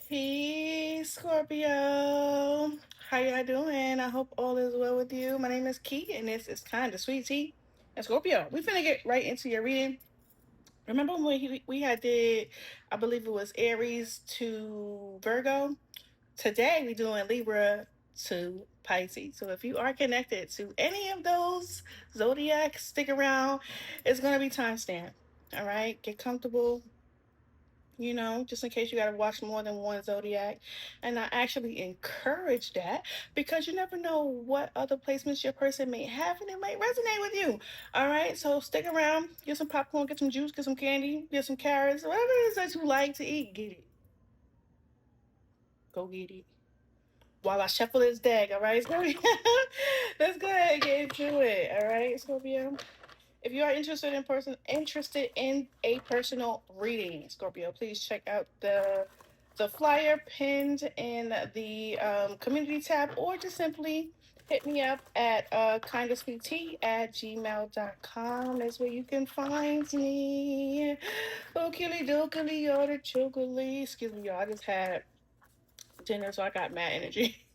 Hey, Scorpio. How y'all doing? I hope all is well with you. My name is Key, and this is kind of sweet tea. And Scorpio, we finna get right into your reading. Remember when we had did, I believe it was Aries to Virgo. Today we doing Libra to Pisces. So if you are connected to any of those zodiacs, stick around. It's gonna be timestamp. All right, get comfortable, just in case you got to watch more than one zodiac. And I actually encourage that because you never know what other placements your person may have and it might resonate with you. All right, so stick around, get some popcorn, get some juice, get some candy, get some carrots, whatever it is that you like to eat, get it. Go get it. While I shuffle this deck, all right, Scorpio? Let's go ahead and get into it, all right, Scorpio? If you are interested in a personal reading, Scorpio, please check out the flyer pinned in the community tab, or just simply hit me up at kindofsweetie@gmail.com. That's where you can find me. Okily dokily, yoda chokily. Excuse me, y'all. I just had dinner, so I got mad energy.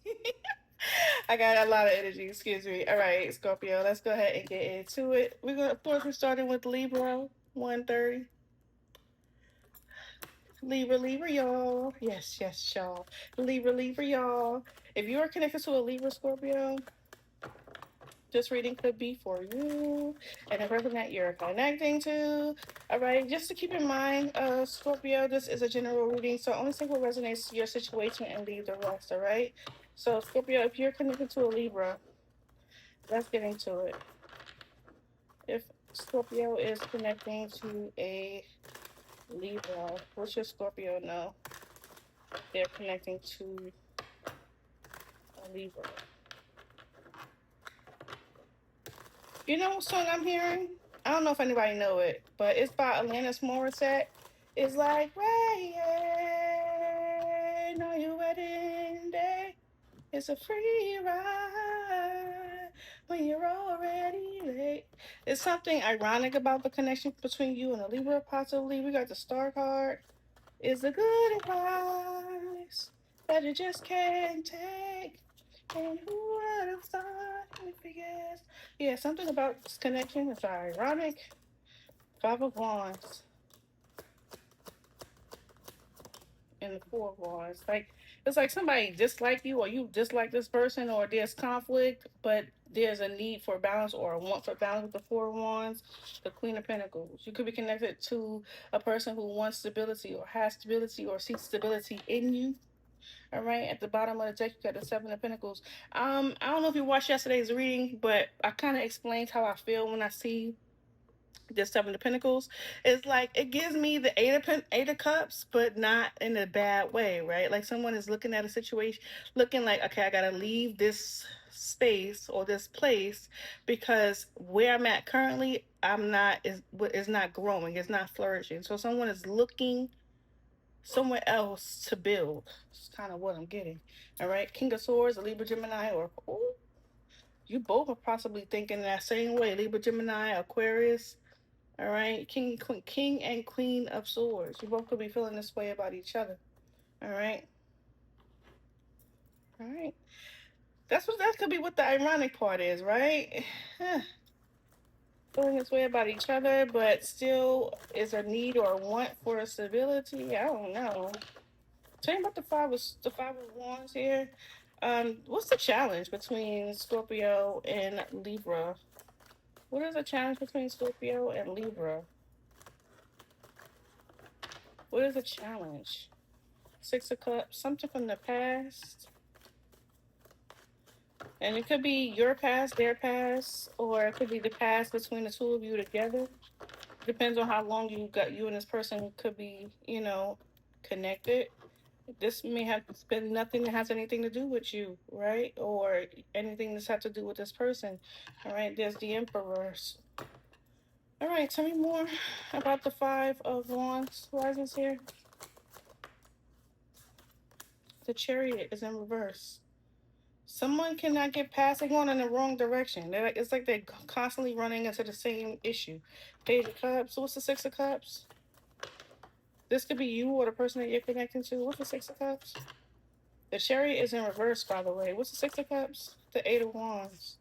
I got a lot of energy, excuse me. All right, Scorpio, let's go ahead and get into it. Of course, we're starting with Libra 130. Libra, y'all. Yes, y'all. Libra, y'all. If you are connected to a Libra, Scorpio, this reading could be for you and the person that you're connecting to. All right, just to keep in mind, Scorpio, this is a general reading, so only take what resonates to your situation and leave the rest, all right? So, Scorpio, if you're connected to a Libra, let's get into it. If Scorpio is connecting to a Libra, what should Scorpio know? They're connecting to a Libra. You know what song I'm hearing? I don't know if anybody know it, but it's by Alanis Morissette. It's like rain on your wedding day. It's a free ride when you're already late. It's something ironic about the connection between you and a Libra, possibly. We got the star card. It's a good advice that you just can't take. And who would have thought if you guessed? Yeah, something about this connection is ironic. Five of Wands and the Four of Wands. Like it's like somebody dislike you, or you dislike this person, or there's conflict, but there's a need for balance or a want for balance with the Four of Wands, the Queen of Pentacles. You could be connected to a person who wants stability or has stability or seeks stability in you. All right, at the bottom of the deck, you got the Seven of Pentacles. I don't know if you watched yesterday's reading, but I kind of explained how I feel when I see the Seven of Pentacles. It's like it gives me the Eight of Cups, but not in a bad way, right? Like someone is looking at a situation, looking like, okay, I gotta leave this space or this place because where I'm at currently, I'm not is not growing, it's not flourishing. So someone is looking somewhere else to build. It's kind of what I'm getting. All right, King of Swords, a Libra, Gemini, or ooh, you both are possibly thinking that same way. Libra, Gemini, Aquarius. All right, King and Queen of Swords. You both could be feeling this way about each other. All right, all right. That could be what the ironic part is, right? Feeling this way about each other, but still is a need or a want for stability. I don't know. Tell me about the Five of Wands here. What's the challenge between Scorpio and Libra? What is the challenge between Scorpio and Libra? What is the challenge? Six of Cups, something from the past. And it could be your past, their past, or it could be the past between the two of you together. Depends on how long you and this person could be, connected. This may have been nothing that has anything to do with you, right? Or anything that's had to do with this person. All right, there's the Emperors. All right, tell me more about the Five of Wands rises here. The Chariot is in reverse. Someone cannot get past, they're going in the wrong direction. It's like they're constantly running into the same issue. Page of Cups. So what's the Six of Cups? This could be you or the person that you're connecting to. What's the Six of Cups? The Chariot is in reverse, by the way. What's the Six of Cups? The Eight of Wands.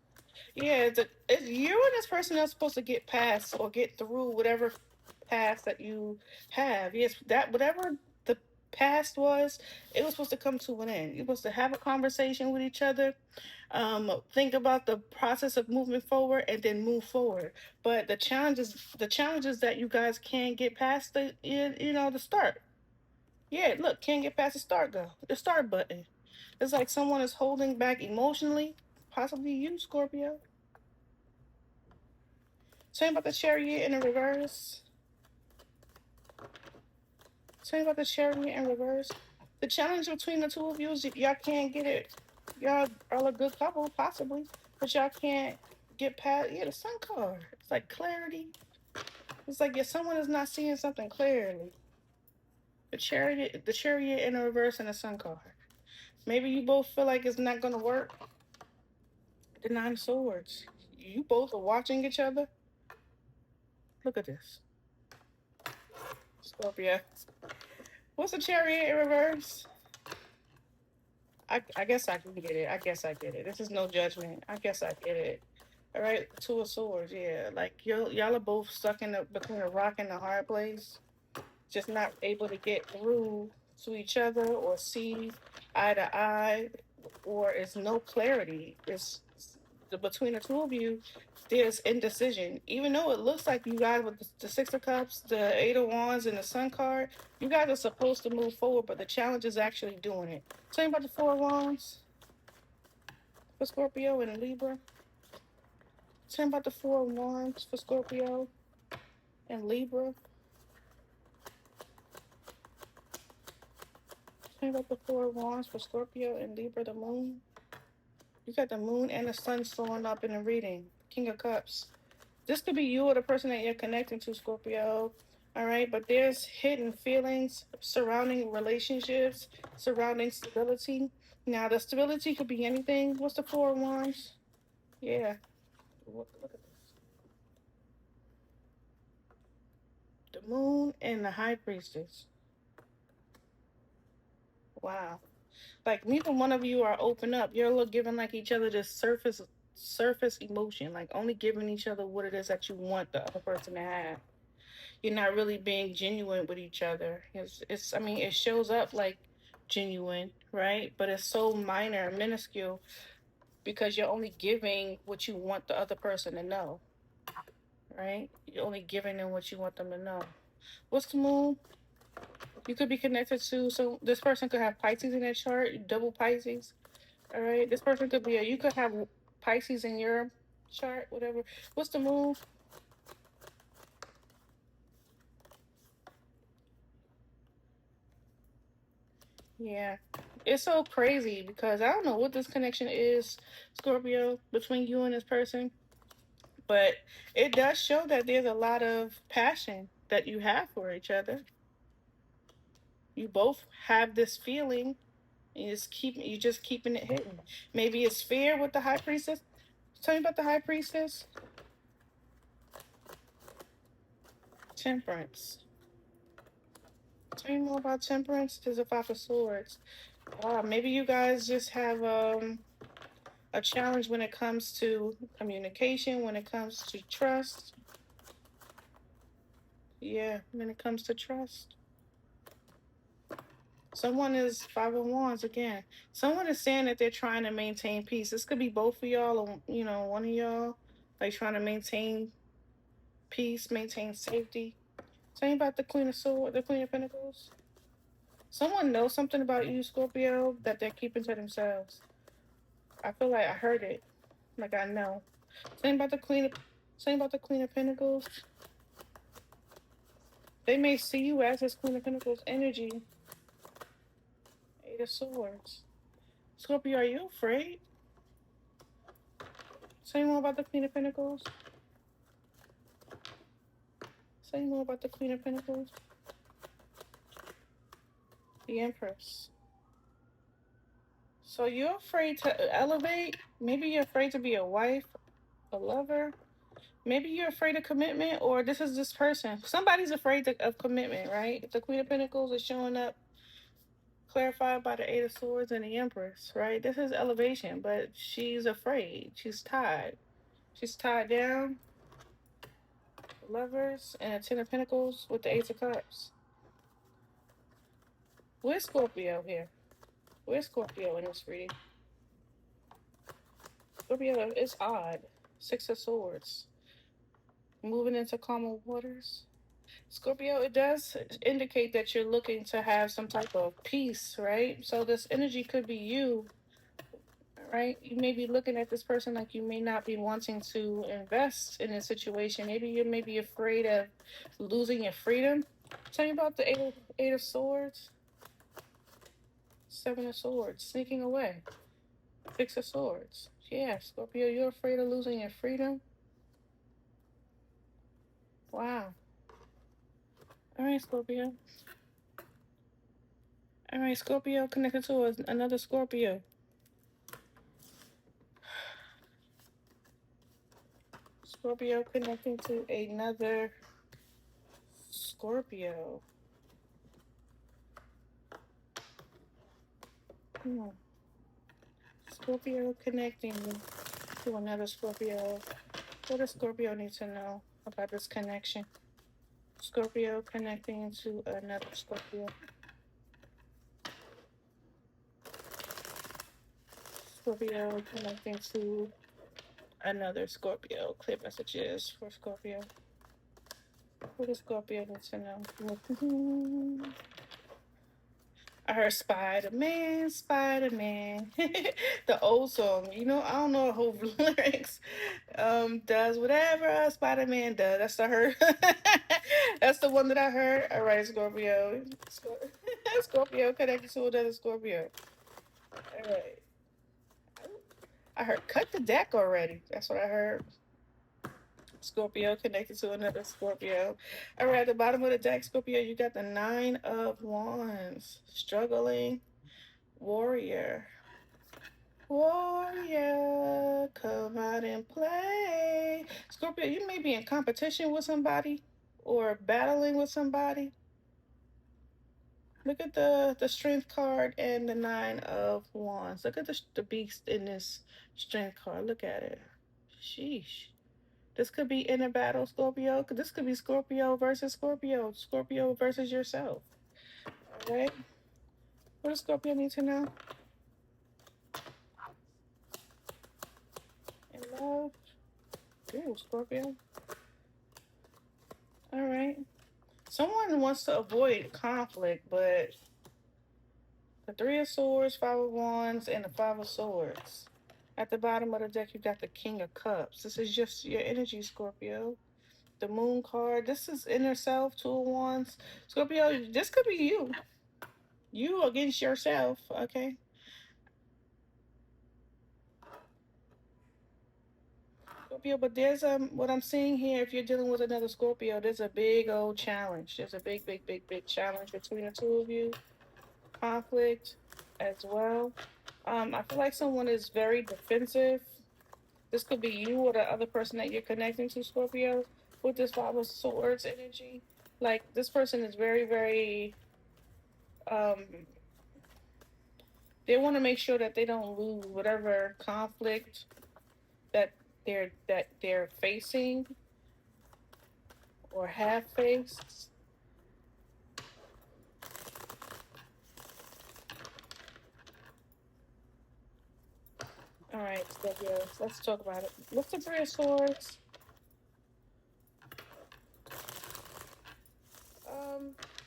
Yeah, it's you and this person are supposed to get past or get through whatever past that you have. Yes, that whatever the past was, it was supposed to come to an end. You're supposed to have a conversation with each other, think about the process of moving forward, and then move forward. But the challenges that you guys can't get past the start. Yeah, look, can't get past the start button. It's like someone is holding back emotionally, possibly you, Scorpio. Tell me about the Chariot in the reverse. Tell me about the Chariot in reverse. The challenge between the two of you is y'all can't get it. Y'all are a good couple, possibly, but y'all can't get past. Yeah, the Sun card. It's like clarity. It's like yeah, someone is not seeing something clearly. The Chariot in the reverse, and the Sun card. Maybe you both feel like it's not gonna work. The Nine of Swords. You both are watching each other. Look at this, Scorpio. What's the Chariot in reverse? I guess I can get it. I guess I get it. This is no judgment. I guess I get it. All right, Two of Swords. Yeah, like y'all are both stuck in between a rock and a hard place, just not able to get through to each other or see eye to eye, or it's no clarity. It's between the two of you. There's indecision. Even though it looks like you guys with the Six of Cups, the Eight of Wands, and the Sun card, you guys are supposed to move forward, but the challenge is actually doing it. Tell me about the Four of Wands for Scorpio and Libra. Tell me about the Four of Wands for Scorpio and Libra. Tell me about the Four of Wands for Scorpio and Libra, the Moon. You got the Moon and the Sun showing up in the reading. King of Cups. This could be you or the person that you're connecting to, Scorpio. All right, but there's hidden feelings surrounding relationships, surrounding stability. Now, the stability could be anything. What's the Four of Wands? Yeah, look at this. The Moon and the High Priestess. Wow. Like neither one of you are open up. You're giving like each other this surface emotion, like only giving each other what it is that you want the other person to have. You're not really being genuine with each other. It's I mean, it shows up like genuine, right? But it's so minor, minuscule, because you're only giving what you want the other person to know, right? You're only giving them what you want them to know. What's the Moon? You could be connected to, so this person could have Pisces in their chart, double Pisces. All right, this person could be you could have Pisces in your chart, whatever. What's the Moon? Yeah, it's so crazy because I don't know what this connection is, Scorpio, between you and this person, but it does show that there's a lot of passion that you have for each other. You both have this feeling. You just keeping it hidden. Maybe it's fear with the High Priestess. Tell me about the High Priestess. Temperance. Tell me more about Temperance. There's a Five of Swords. Maybe you guys just have a challenge when it comes to communication, when it comes to trust. Yeah, when it comes to trust. Someone is Five of Wands again. Someone is saying that they're trying to maintain peace. This could be both of y'all, or one of y'all, like trying to maintain peace, maintain safety. Tell me about the Queen of Swords, the Queen of Pentacles. Someone knows something about you, Scorpio, that they're keeping to themselves. I feel like I heard it, like I know. Tell me about the Queen. Tell me about the Queen of Pentacles. They may see you as this Queen of Pentacles energy. Eight of Swords. Scorpio, are you afraid? Say more about the Queen of Pentacles. Say more about the Queen of Pentacles. The Empress. So you're afraid to elevate? Maybe you're afraid to be a wife, a lover. Maybe you're afraid of commitment, or this is this person. Somebody's afraid of commitment, right? The Queen of Pentacles is showing up, clarified by the Eight of Swords and the Empress, right? This is elevation, but she's afraid. She's tied. She's tied down. Lovers and a Ten of Pentacles with the Ace of Cups. Where's Scorpio here? Where's Scorpio in this reading? Scorpio is odd. Six of Swords. Moving into calmer waters. Scorpio, it does indicate that you're looking to have some type of peace, right? So this energy could be you, right? You may be looking at this person like you may not be wanting to invest in a situation. Maybe you may be afraid of losing your freedom. Tell me about the Eight of Swords, Seven of Swords, sneaking away, Six of Swords. Yeah, Scorpio, you're afraid of losing your freedom. Wow. All right, Scorpio. All right, Scorpio connected to another Scorpio. Scorpio connecting to another Scorpio. Scorpio connecting to another Scorpio. What does Scorpio need to know about this connection? Scorpio connecting to another Scorpio. Scorpio connecting to another Scorpio. Clear messages for Scorpio. What does Scorpio need to know? I heard Spider-Man, Spider-Man. The old song. You know, I don't know the whole lyrics. Does whatever a Spider-Man does. That's the heard. That's the one that I heard. All right, Scorpio. Scorpio connected to another Scorpio. All right. I heard cut the deck already. That's what I heard. Scorpio connected to another Scorpio. All right, at the bottom of the deck, Scorpio, you got the Nine of Wands. Struggling warrior. Warrior, come out and play. Scorpio, you may be in competition with somebody or battling with somebody. Look at the strength card and the Nine of Wands. Look at the beast in this strength card. Look at it. Sheesh. This could be in a battle, Scorpio. This could be Scorpio versus Scorpio. Scorpio versus yourself. All right. What does Scorpio need to know? In love. Ooh, Scorpio. All right. Someone wants to avoid conflict, but the Three of Swords, Five of Wands, and the Five of Swords. At the bottom of the deck, you got the King of Cups. This is just your energy, Scorpio. The Moon card. This is inner self, Two of Wands. Scorpio, this could be you. You against yourself, okay? Scorpio, but there's what I'm seeing here, if you're dealing with another Scorpio, there's a big old challenge. There's a big challenge between the two of you. Conflict as well. I feel like someone is very defensive. This could be you or the other person that you're connecting to, Scorpio, with this Five of Swords energy. Like, this person is very, um, they want to make sure that they don't lose whatever conflict that they're facing or have faced. All right, Scorpio, let's talk about it. What's the Three of Swords?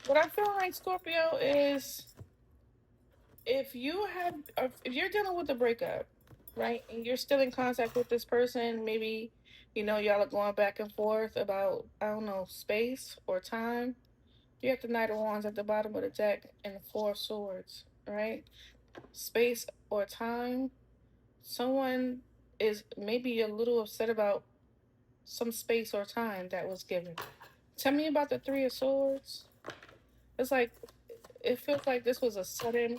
What I'm feeling like, Scorpio, is if you're dealing with a breakup, right, and you're still in contact with this person, maybe, y'all are going back and forth about, I don't know, space or time. You have the Knight of Wands at the bottom of the deck and the Four of Swords, right? Space or time. Someone is maybe a little upset about some space or time that was given. Tell me about the Three of Swords. It's like, it feels like this was a sudden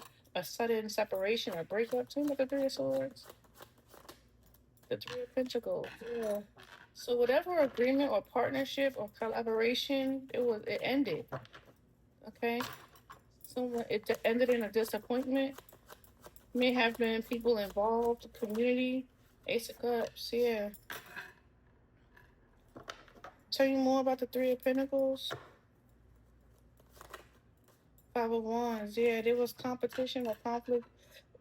separation or breakup. Tell me about the Three of Swords. The Three of Pentacles. Yeah. So whatever agreement or partnership or collaboration, it ended. Okay. Someone it ended in a disappointment. May have been people involved, community. Ace of Cups, yeah. Tell you more about the Three of Pentacles. Five of Wands, yeah. There was competition or conflict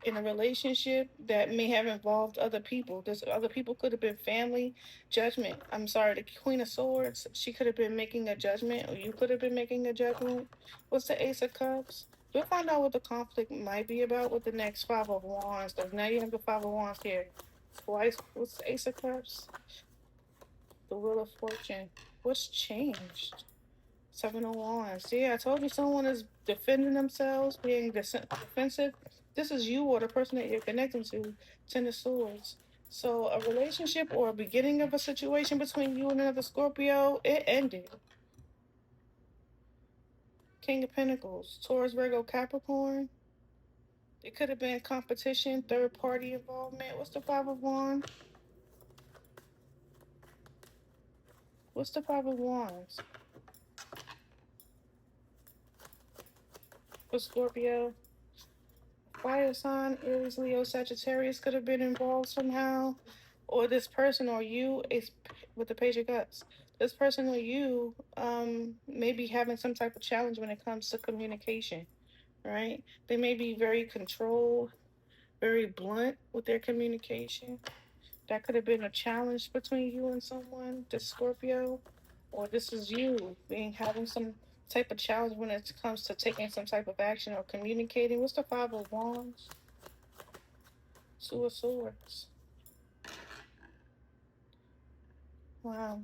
in a relationship that may have involved other people. This other people could have been family, judgment. I'm sorry, the Queen of Swords, she could have been making a judgment, or you could have been making a judgment. What's the Ace of Cups? We'll find out what the conflict might be about with the next Five of Wands. Because now you have the Five of Wands here. Twice. What's the Ace of Cups? The Wheel of Fortune. What's changed? Seven of Wands. Yeah, I told you someone is defending themselves, being defensive. This is you or the person that you're connecting to. Ten of Swords. So a relationship or a beginning of a situation between you and another Scorpio, it ended. King of Pentacles. Taurus, Virgo, Capricorn. It could have been competition, third party involvement. What's the Five of Wands? What's the Five of Wands? For Scorpio. Fire sign, Aries, Leo, Sagittarius could have been involved somehow. Or this person or you is with the Page of Cups. This person or you may be having some type of challenge when it comes to communication, right? They may be very controlled, very blunt with their communication. That could have been a challenge between you and someone, this Scorpio. Or this is you being having some type of challenge when it comes to taking some type of action or communicating. What's the Five of Wands? Two of Swords. Wow.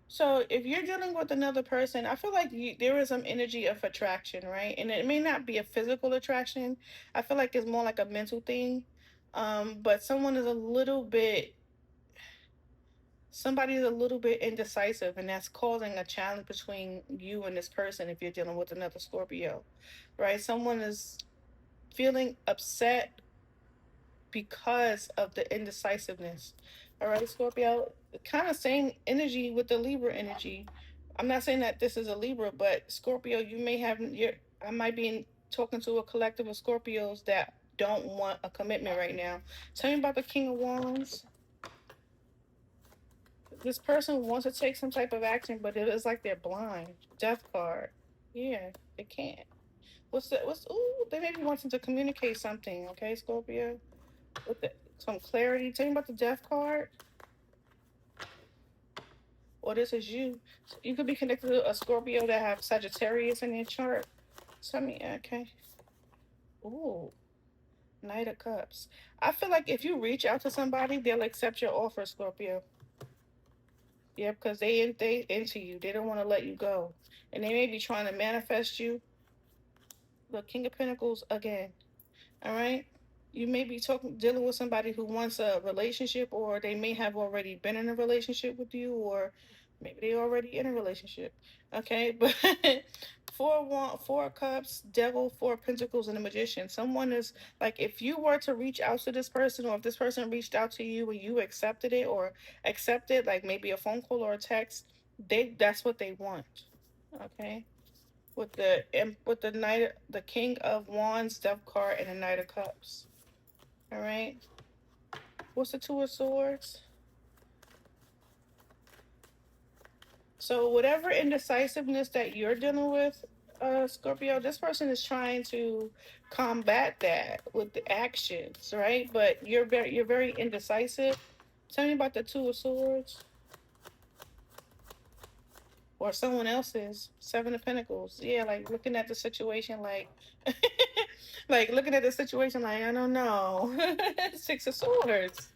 So if you're dealing with another person, I feel like there is some energy of attraction, right? And it may not be a physical attraction. I feel like it's more like a mental thing. But somebody's a little bit indecisive, and that's causing a challenge between you and this person if you're dealing with another Scorpio, right? Someone is feeling upset because of the indecisiveness. All right, Scorpio, kind of same energy with the Libra energy. I'm not saying that this is a Libra, but Scorpio, you may have your. I might be talking to a collective of Scorpios that don't want a commitment right now. Tell me about the King of Wands. This person wants to take some type of action, but it is like they're blind. Death card. Yeah, they can't. Ooh, they may be wanting to communicate something, okay, Scorpio? With some clarity. Tell me about the death card. Or this is you. You could be connected to a Scorpio that have Sagittarius in their chart. Tell me, okay. Ooh, Knight of Cups. I feel like if you reach out to somebody, they'll accept your offer, Scorpio. Yeah, because they into you. They don't want to let you go. And they may be trying to manifest you. The King of Pentacles again. All right. You may be dealing with somebody who wants a relationship, or they may have already been in a relationship with you, or maybe they already in a relationship. Okay, but four cups, devil, four pentacles, and a magician. Someone is like, if you were to reach out to this person, or if this person reached out to you and you accepted it, or accepted like maybe a phone call or a text, that's what they want. Okay, with the knight, the King of Wands, Death card, and the Knight of Cups. All right. What's the Two of Swords? So whatever indecisiveness that you're dealing with, Scorpio, this person is trying to combat that with the actions, right? But you're very indecisive. Tell me about the Two of Swords. Or someone else's Seven of Pentacles. Yeah, like looking at the situation like like looking at the situation like, I don't know. Six of Swords.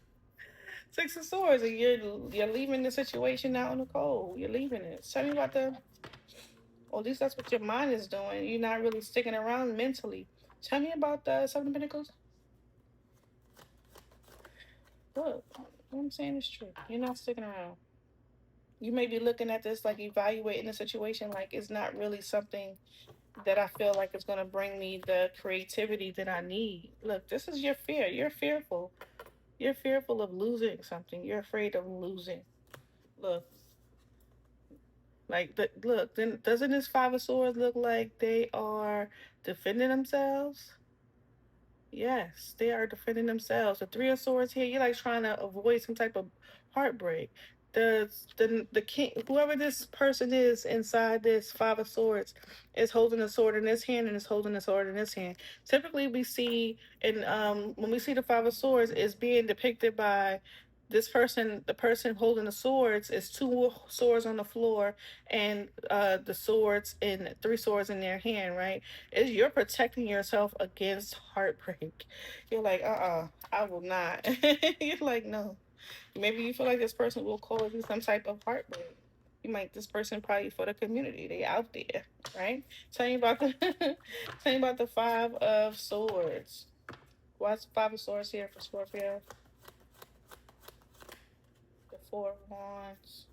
Six of Swords, and you're leaving the situation out in the cold. You're leaving it. Tell me about the. Or at least that's what your mind is doing. You're not really sticking around mentally. Tell me about the Seven of Pentacles. Look, what I'm saying is true. You're not sticking around. You may be looking at this like evaluating the situation like it's not really something that I feel like is going to bring me the creativity that I need. Look, this is your fear. You're fearful. You're fearful of losing something. You're afraid of losing. Look, look. Then doesn't this Five of Swords look like they are defending themselves? Yes, they are defending themselves. The Three of Swords here, you're like trying to avoid some type of heartbreak. The king, whoever this person is inside this Five of Swords, is holding a sword in this hand and is holding a sword in this hand. Typically, we see in when we see the Five of Swords is being depicted by this person. The person holding the swords is two swords on the floor and the swords and three swords in their hand, right? Is you're protecting yourself against heartbreak. You're like, I will not. You're like, no. Maybe you feel like this person will cause you some type of heartbreak. You might this person probably for the community. They out there, right? Tell me about the tell me about the Five of Swords. Why's the Five of Swords here for Scorpio? The Four of Wands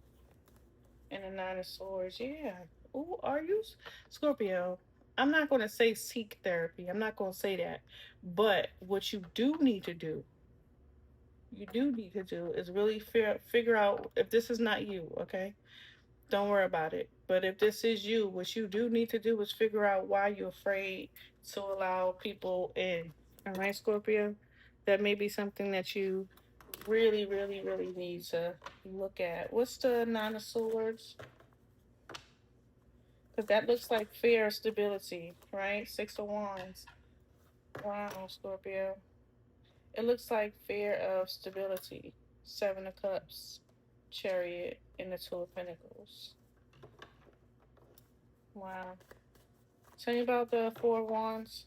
and the Nine of Swords. Yeah. Ooh, are you Scorpio? I'm not going to say seek therapy. I'm not going to say that. But what you do need to do is really figure out if this is not you, okay? Don't worry about it. But if this is you, what you do need to do is figure out why you're afraid to allow people in. All right, Scorpio? That may be something that you really, really, really need to look at. What's the Nine of Swords? Because that looks like fear of stability, right? Six of Wands. Wow, Scorpio. It looks like fear of stability. Seven of Cups, Chariot, and the Two of Pentacles. Wow. Tell me about the Four of Wands.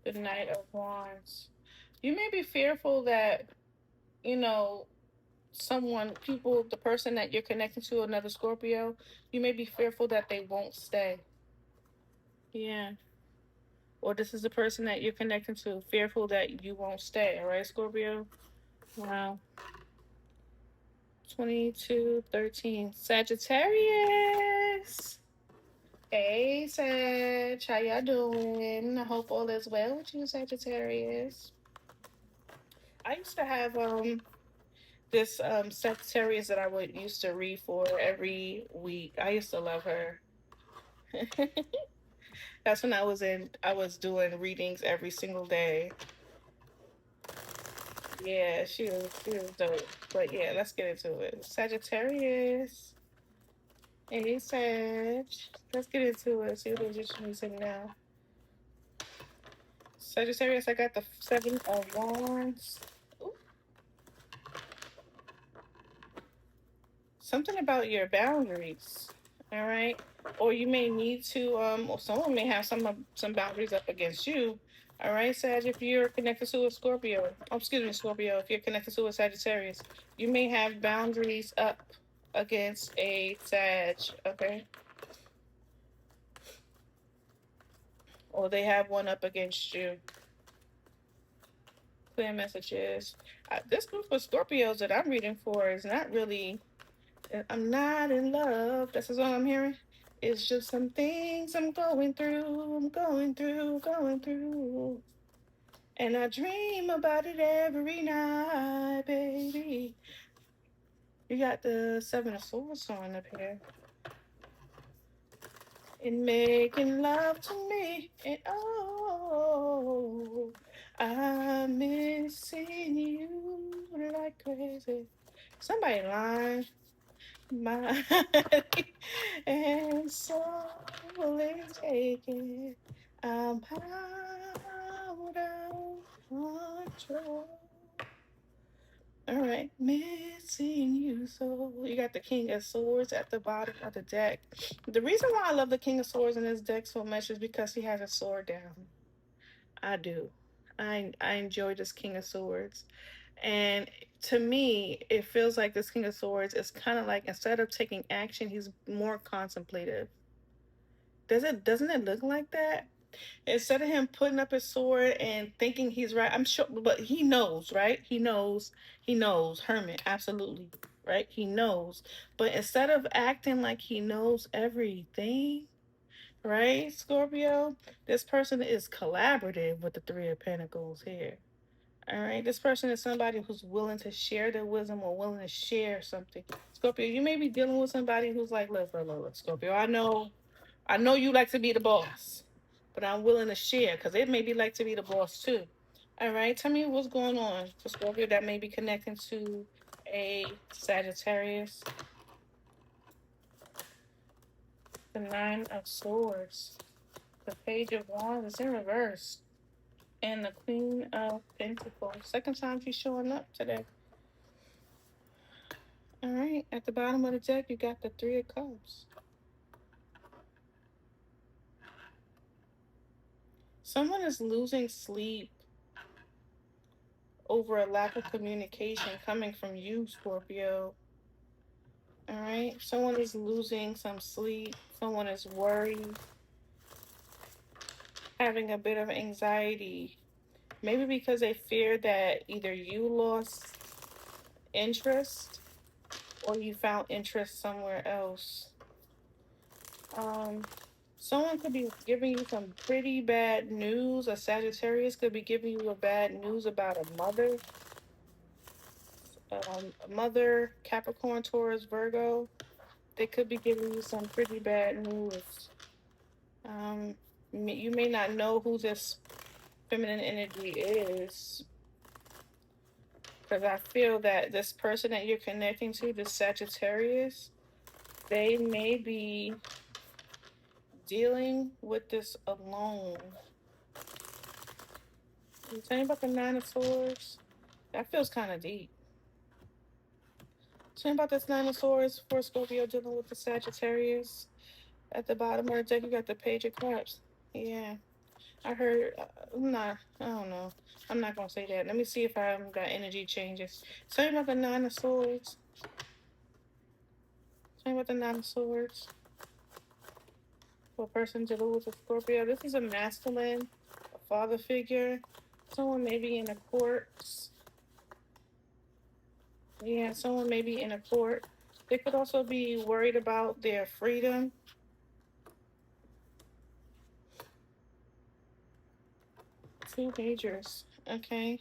The Knight of Wands. You may be fearful that, you know, the person that you're connected to, another Scorpio, you may be fearful that they won't stay. Yeah. Or this is the person that you're connected to, fearful that you won't stay. All right, Scorpio? Wow. 2213. Sagittarius. Hey, Sag. How y'all doing? I hope all is well with you, Sagittarius. I used to have this Sagittarius that I would used to read for every week. I used to love her. That's when I was doing readings every single day. Yeah, she was dope. But yeah, let's get into it. Sagittarius. Hey Sag. Let's get into it. See what the magician is in now. Sagittarius, I got the Seven of Wands. Ooh. Something about your boundaries. All right. Or you may need to or someone may have some boundaries up against you. All right, Sag, if you're connected to a Scorpio, excuse me, Scorpio, if you're connected to a Sagittarius, you may have boundaries up against a Sag, okay? Or they have one up against you. Clear messages. This group of Scorpios that I'm reading for is not really, I'm not in love. That's the song I'm hearing. It's just some things I'm going through, going through. And I dream about it every night, baby. You got the Seven of Swords on up here. And making love to me. And oh, I'm missing you like crazy. Somebody lying. My and soul is taken. I'm out of control. All right, missing you. So you got the King of Swords at the bottom of the deck. The reason why I love the King of Swords in this deck so much is because he has a sword down. I do. I enjoy this King of Swords. And to me, it feels like this King of Swords is kind of like instead of taking action, he's more contemplative. Doesn't it look like that? Instead of him putting up his sword and thinking he's right, I'm sure, but he knows, right? He knows, Hermit, absolutely, right? He knows. But instead of acting like he knows everything, right, Scorpio? This person is collaborative with the Three of Pentacles here. All right, this person is somebody who's willing to share their wisdom or willing to share something. Scorpio, you may be dealing with somebody who's like, look, Scorpio, I know you like to be the boss, but I'm willing to share because it may be like to be the boss too. All right, tell me what's going on for Scorpio that may be connecting to a Sagittarius. The Nine of Swords, the Page of Wands is in reverse, and the Queen of Pentacles. Second time she's showing up today. All right, at the bottom of the deck, you got the Three of Cups. Someone is losing sleep over a lack of communication coming from you, Scorpio. All right, someone is losing some sleep. Someone is worried, having a bit of anxiety. Maybe because they fear that either you lost interest or you found interest somewhere else. Um, Someone could be giving you some pretty bad news. A Sagittarius could be giving you a bad news about a mother. Mother, Capricorn, Taurus, Virgo. They could be giving you some pretty bad news. Um, you may not know who this feminine energy is, because I feel that this person that you're connecting to, this Sagittarius, they may be dealing with this alone. You tell me about the Nine of Swords. That feels kind of deep. Tell me about this Nine of Swords for Scorpio dealing with the Sagittarius. At the bottom of the deck, you got the Page of Cups. Yeah, I heard. Nah, I don't know. I'm not gonna say that. Let me see if I got energy changes. Tell me about the Nine of Swords. Tell me about the Nine of Swords. For a person dealing with a Scorpio, this is a masculine, a father figure. Someone maybe in a court. Yeah, someone may be in a court. They could also be worried about their freedom. Two majors. Okay.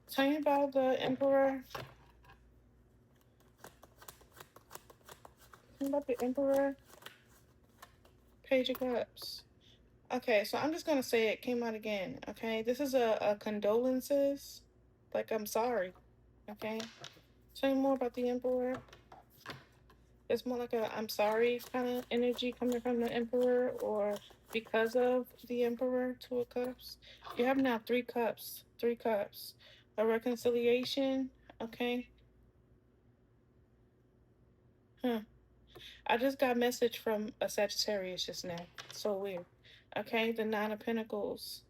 Tell me about the Emperor. Tell me about the Emperor. Page of Cups. Okay, so I'm just gonna say it came out again. Okay, this is a condolences. Like, I'm sorry. Okay. Tell me more about the Emperor. It's more like a I'm sorry kind of energy coming from the Emperor, or because of the Emperor. Two of Cups. You have now three cups. Three cups. A reconciliation. Okay. Huh. I just got a message from a Sagittarius just now. So weird. Okay. The Nine of Pentacles.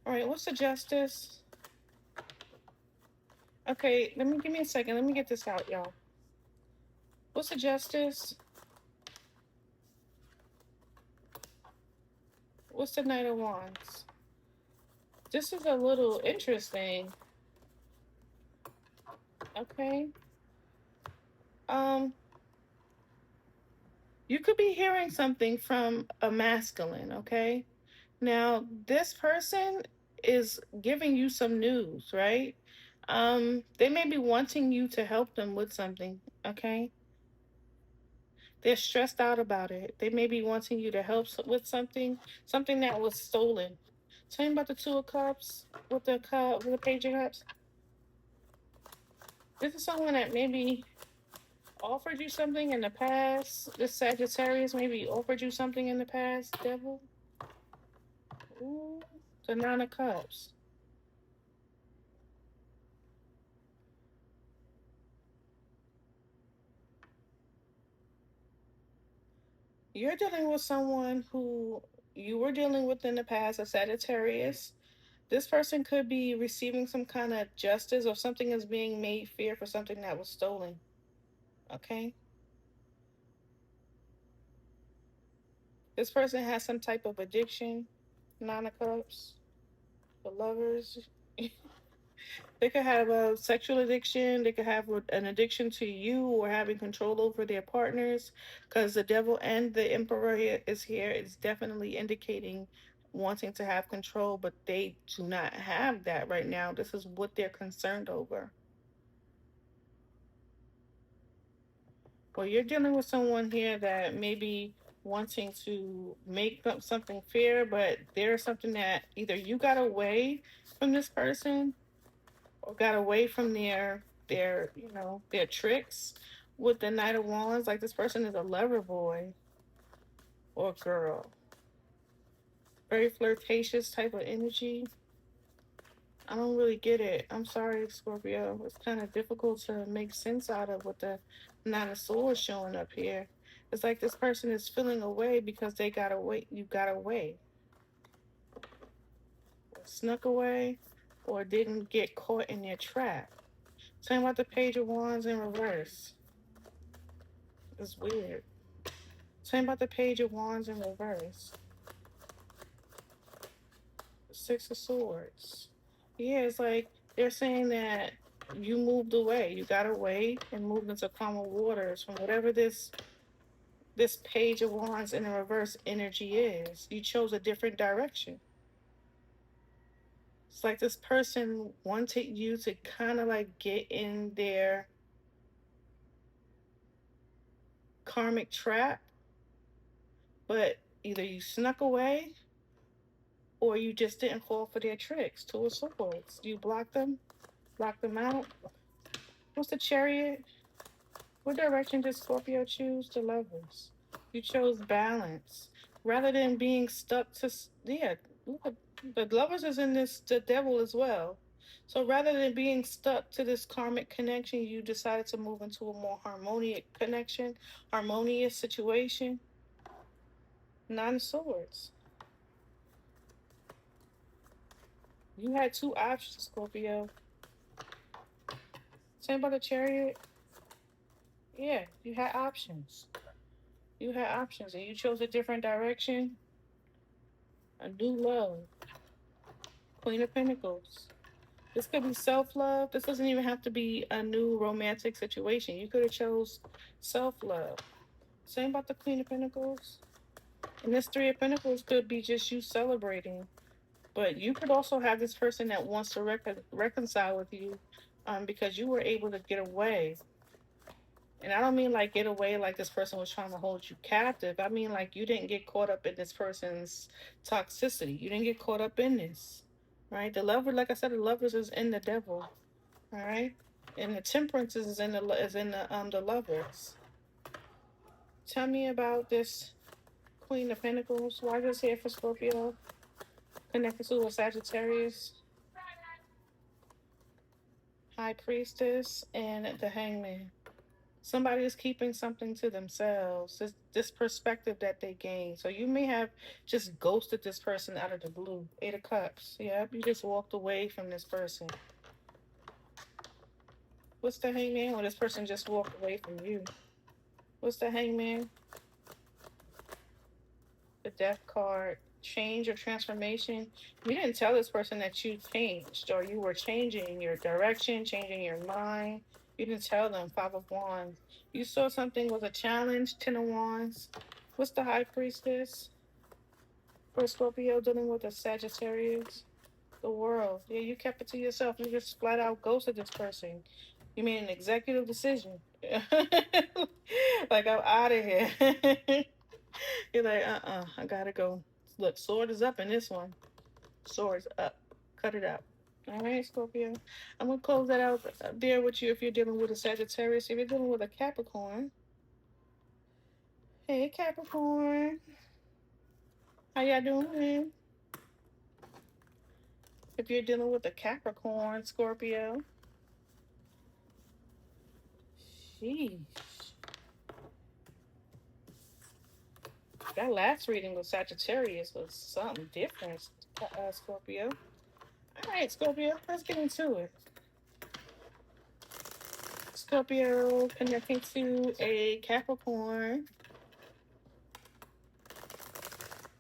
All right. What's the Justice? Okay. Give me a second. Let me get this out, y'all. What's the Justice? What's the Knight of Wands? This is a little interesting. Okay. Um, you could be hearing something from a masculine, okay? Now, this person is giving you some news, right? They may be wanting you to help them with something, okay? They're stressed out about it. They may be wanting you to help with something that was stolen. Tell me about the Two of Cups with the Page of Cups. This is someone that maybe offered you something in the past. This Sagittarius maybe offered you something in the past, devil. Ooh, the Nine of Cups. You're dealing with someone who you were dealing with in the past, a Sagittarius. This person could be receiving some kind of justice, or something is being made fair for something that was stolen. Okay? This person has some type of addiction. Nine of Cups. The Lovers. They could have a sexual addiction. They could have an addiction to you or having control over their partners. Because the devil and the emperor here is here. It's definitely indicating wanting to have control, but they do not have that right now. This is what they're concerned over. Well, you're dealing with someone here that maybe wanting to make up something fair, but there's something that either you got away from this person or got away from their tricks with the Knight of Wands. Like this person is a lover boy or girl, very flirtatious type of energy. I don't really get it. I'm sorry, Scorpio. It's kind of difficult to make sense out of with the Nine of Swords showing up here. It's like this person is feeling away because they got away. You got away, or snuck away, or didn't get caught in their trap. Same about the Page of Wands in reverse. It's weird. Same about the Page of Wands in reverse. Six of Swords. Yeah, it's like they're saying that you moved away. You got away and moved into calmer waters from whatever this Page of Wands in the reverse energy is. You chose a different direction. It's like this person wanted you to kind of like get in their karmic trap, but either you snuck away or you just didn't fall for their tricks. Two of Swords. You blocked them out. What's the Chariot? What direction did Scorpio choose? The Lovers. You chose balance rather than being stuck to. Yeah, look, the Lovers is in this. The Devil as well. So rather than being stuck to this karmic connection, you decided to move into a more harmonious connection, harmonious situation. Nine of Swords. You had two options, Scorpio. Same about the Chariot. Yeah, you had options. You had options, and you chose a different direction. A new love. Queen of Pentacles. This could be self-love. This doesn't even have to be a new romantic situation. You could have chose self-love. Same about the Queen of Pentacles. And this Three of Pentacles could be just you celebrating. But you could also have this person that wants to reconcile with you because you were able to get away. And I don't mean like get away like this person was trying to hold you captive. I mean like you didn't get caught up in this person's toxicity. You didn't get caught up in this. Right? The lover, like I said, the lovers is in the Devil. All right? And the Temperance is in the Lovers. Tell me about this Queen of Pentacles. Why is this here for Scorpio? Connected to a Sagittarius, High Priestess, and the Hangman. Somebody is keeping something to themselves. This perspective that they gain. So you may have just ghosted this person out of the blue. Eight of Cups. Yep, you just walked away from this person. What's the Hangman? Well, this person just walked away from you. What's the Hangman? The Death card. Change or transformation. You didn't tell this person that you changed or you were changing your direction, changing your mind. You didn't tell them. Five of Wands. You saw something was a challenge. Ten of Wands. What's the High Priestess? For Scorpio dealing with a Sagittarius. The World. Yeah, you kept it to yourself. You just flat out ghosted this person. You made an executive decision. Like, I'm out of here. You're like, I gotta go. Look, sword is up in this one. Sword's up. Cut it out. All right, Scorpio. I'm gonna close that out there with you if you're dealing with a Sagittarius. If you're dealing with a Capricorn, hey Capricorn, how y'all doing? If you're dealing with a Capricorn, Scorpio, sheesh. That last reading with Sagittarius was something different, Scorpio. All right, Scorpio, let's get into it. Scorpio connecting to a Capricorn.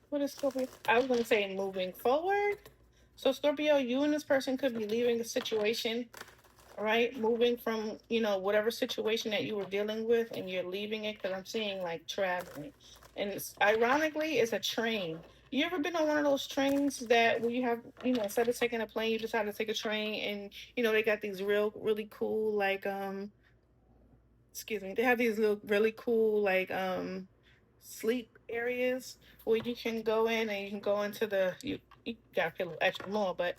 What is Scorpio? I was going to say moving forward. So Scorpio, you and this person could be leaving a situation, right? Moving from, whatever situation that you were dealing with, and you're leaving it, because I'm seeing like traveling. And it's ironically, it's a train. You ever been on one of those trains that where you have, instead of taking a plane, you decide to take a train, and they got these really cool, like, excuse me, they have these little really cool, like, sleep areas where you can go in, and you can go into you gotta pay a little extra more, but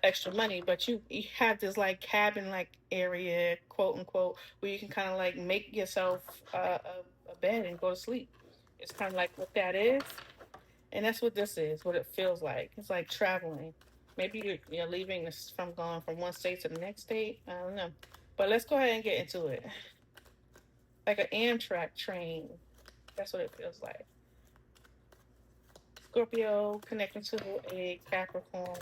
extra money, but you have this like cabin like area, quote unquote, where you can kind of like make yourself a bed and go to sleep. It's kind of like what that is, and that's what this is. What it feels like. It's like traveling. Maybe you're leaving this from going from one state to the next state. I don't know, but let's go ahead and get into it. Like an Amtrak train. That's what it feels like. Scorpio connecting to a Capricorn,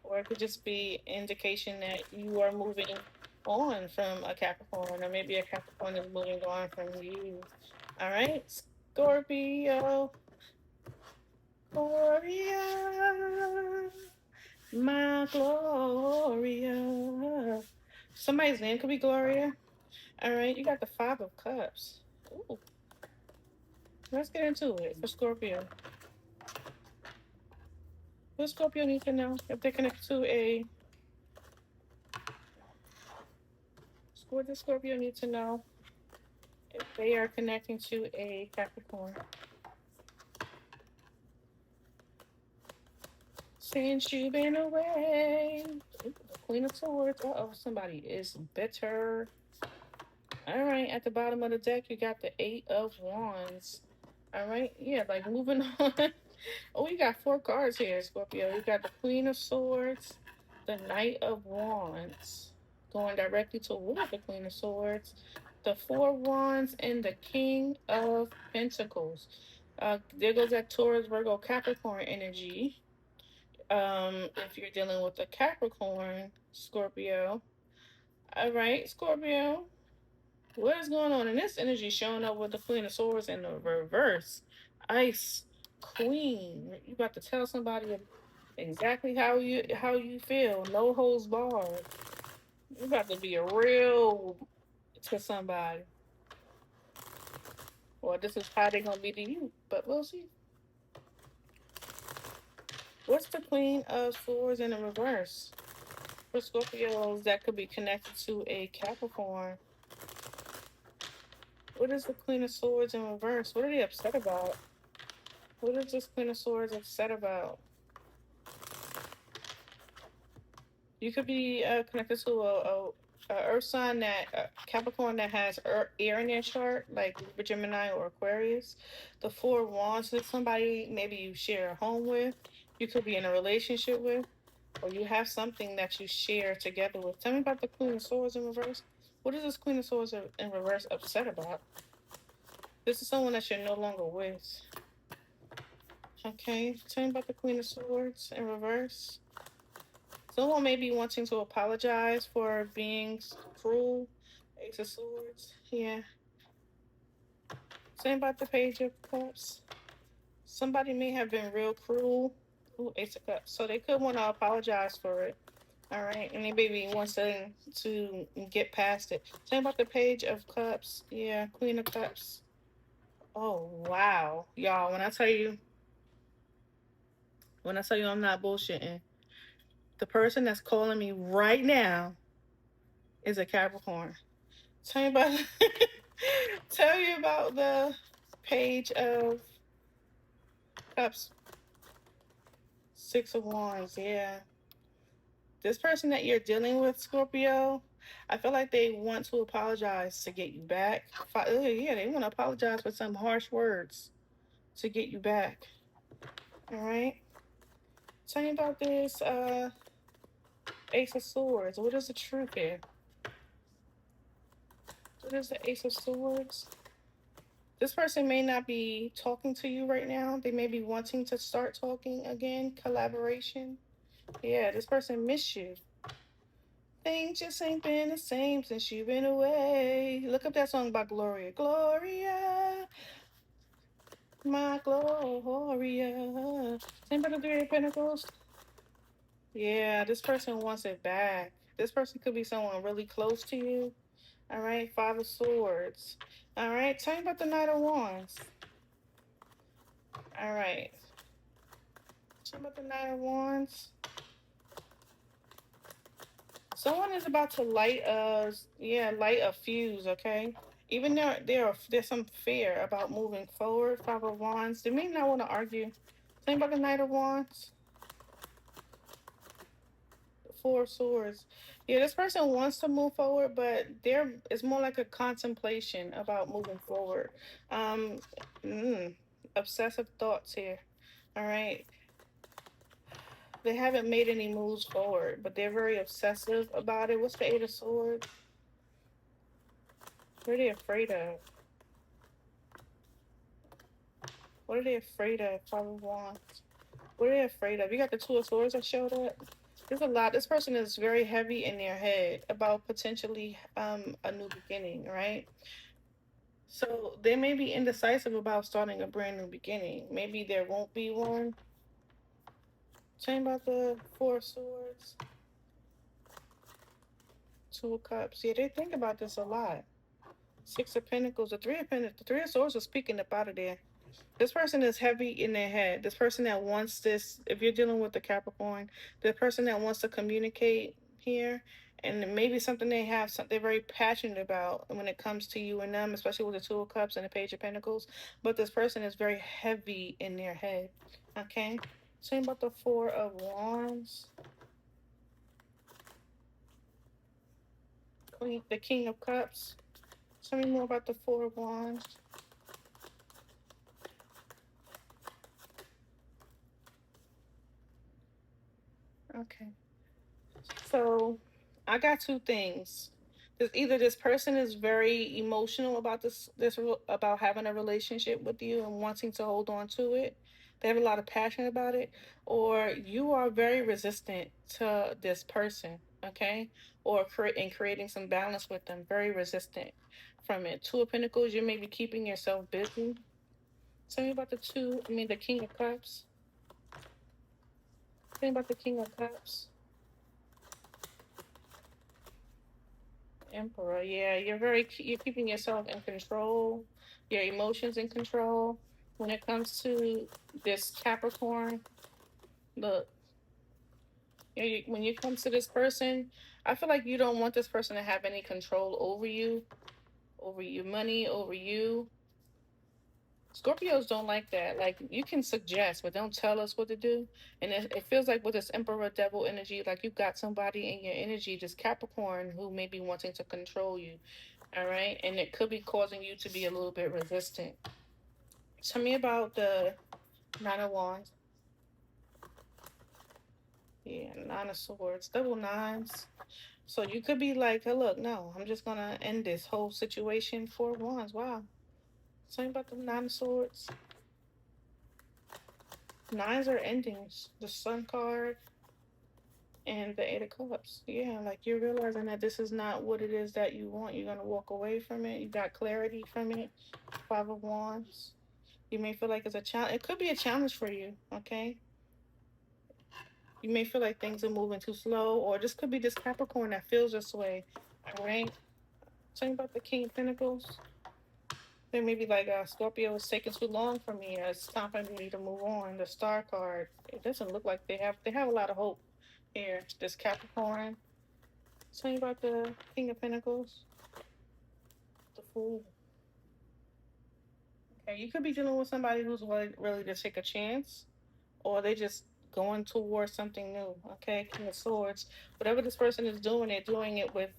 or it could just be indication that you are moving on from a Capricorn, or maybe a Capricorn is moving on from you. All right, Scorpio, Gloria, my Gloria. Somebody's name could be Gloria. All right, you got the Five of Cups. Ooh, let's get into it for Scorpio. What Scorpio needs to know if they're connected to a. What does Scorpio need to know if they are connecting to a Capricorn? Since you've been away. Ooh, the Queen of Swords. Uh-oh, somebody is bitter. All right, at the bottom of the deck, you got the Eight of Wands. All right, yeah, like moving on. Oh, we got four cards here, Scorpio. You got the Queen of Swords, the Knight of Wands, going directly toward the Queen of Swords, the Four of Wands, and the King of Pentacles. There goes that Taurus, Virgo, Capricorn energy. If you're dealing with a Capricorn, Scorpio. All right, Scorpio. What is going on in this energy showing up with the Queen of Swords in the reverse? Ice Queen. You about to tell somebody exactly how you feel. No holds barred. You about to be a real to somebody. Well, this is how they gonna be to you, but we'll see. What's the Queen of Swords in the reverse? For Scorpios that could be connected to a Capricorn. What is the Queen of Swords in reverse? What are they upset about? What is this Queen of Swords upset about? You could be connected to a Earth sign Capricorn that has air in their chart, like Libra, Gemini, or Aquarius. The Four of Wands is somebody maybe you share a home with. You could be in a relationship with, or you have something that you share together with. Tell me about the Queen of Swords in reverse. What is this Queen of Swords in reverse upset about? This is someone that you're no longer with. Okay, tell me about the Queen of Swords in reverse. Someone may be wanting to apologize for being cruel. Ace of Swords. Yeah. Tell me about the Page of Cups. Somebody may have been real cruel. Ooh, Ace of Cups. So they could want to apologize for it. All right, and they maybe wants to get past it. Tell me about the Page of Cups. Yeah, Queen of Cups. Oh wow, y'all! When I tell you I'm not bullshitting, the person that's calling me right now is a Capricorn. Tell me about tell you about the Page of Cups, Six of Wands. Yeah, this person that you're dealing with, Scorpio, I feel like they want to apologize to get you back. Yeah, they want to apologize with some harsh words to get you back. All right. Tell me about this Ace of Swords. What is the truth here? What is the Ace of Swords? This person may not be talking to you right now. They may be wanting to start talking again, collaboration. Yeah, this person missed you. Things just ain't been the same since you've been away. Look up that song by Gloria. Gloria. My Gloria. Same about the Three of Pentacles. Yeah, this person wants it back. This person could be someone really close to you. All right, Five of Swords. All right, tell me about the Knight of Wands. All right, tell me about the Knight of Wands. Someone is about to light a fuse. Okay, even there's some fear about moving forward. Five of Wands. They may not want to argue. Tell me about the Knight of Wands. Four of Swords. Yeah, this person wants to move forward, but it's more like a contemplation about moving forward. Um, mm, Obsessive thoughts here. All right, they haven't made any moves forward, but they're very obsessive about it. What's the Eight of Swords? What are they afraid of? What are they afraid of? Five of Wands. What are they afraid of? You got the Two of Swords that showed up. There's a lot. This person is very heavy in their head about potentially a new beginning, right? So they may be indecisive about starting a brand new beginning. Maybe there won't be one. Tell me about the Four of Swords, Two of Cups. Yeah, they think about this a lot. Six of Pentacles, the Three of Pentacles, the Three of Swords are speaking up out of there. This person is heavy in their head. This person that wants this, if you're dealing with the Capricorn, the person that wants to communicate here, and maybe something they have, something they're very passionate about when it comes to you and them, especially with the Two of Cups and the Page of Pentacles. But this person is very heavy in their head. Okay? Same about the Four of Wands, Queen, the King of Cups. Tell me more about the Four of Wands. Okay. So I got two things. There's either this person is very emotional about about having a relationship with you and wanting to hold on to it. They have a lot of passion about it, or you are very resistant to this person, okay? Or in creating some balance with them, very resistant from it. Two of Pentacles, you may be keeping yourself busy. Tell me about the King of Cups. Tell me about the King of Cups. Emperor, yeah, you're keeping yourself in control, your emotions in control. When it comes to this Capricorn, look, when it comes to this person, I feel like you don't want this person to have any control over you, over your money, over you. Scorpios don't like that. Like, you can suggest, but don't tell us what to do. And it feels like with this Emperor Devil energy, like you've got somebody in your energy, this Capricorn, who may be wanting to control you. All right. And it could be causing you to be a little bit resistant. Tell me about the Nine of Wands. Yeah, Nine of Swords, double nines. So you could be like, hey, look, no, I'm just going to end this whole situation. Four of Wands. Wow. Tell me about the Nine of Swords. Nines are endings. The Sun card and the Eight of Cups. Yeah, like you're realizing that this is not what it is that you want. You're going to walk away from it. You got clarity from it. Five of Wands. You may feel like it's a challenge. It could be a challenge for you, okay? You may feel like things are moving too slow, or this could be this Capricorn that feels this way, all right? Tell me about the King of Pentacles. Then maybe like Scorpio is taking too long for me. It's time for me to move on. The Star card. It doesn't look like they have a lot of hope here. This Capricorn. Tell me about the King of Pentacles. The Fool. Okay, you could be dealing with somebody who's really to take a chance, or they just going towards something new. Okay, King of Swords. Whatever this person is doing, they're doing it with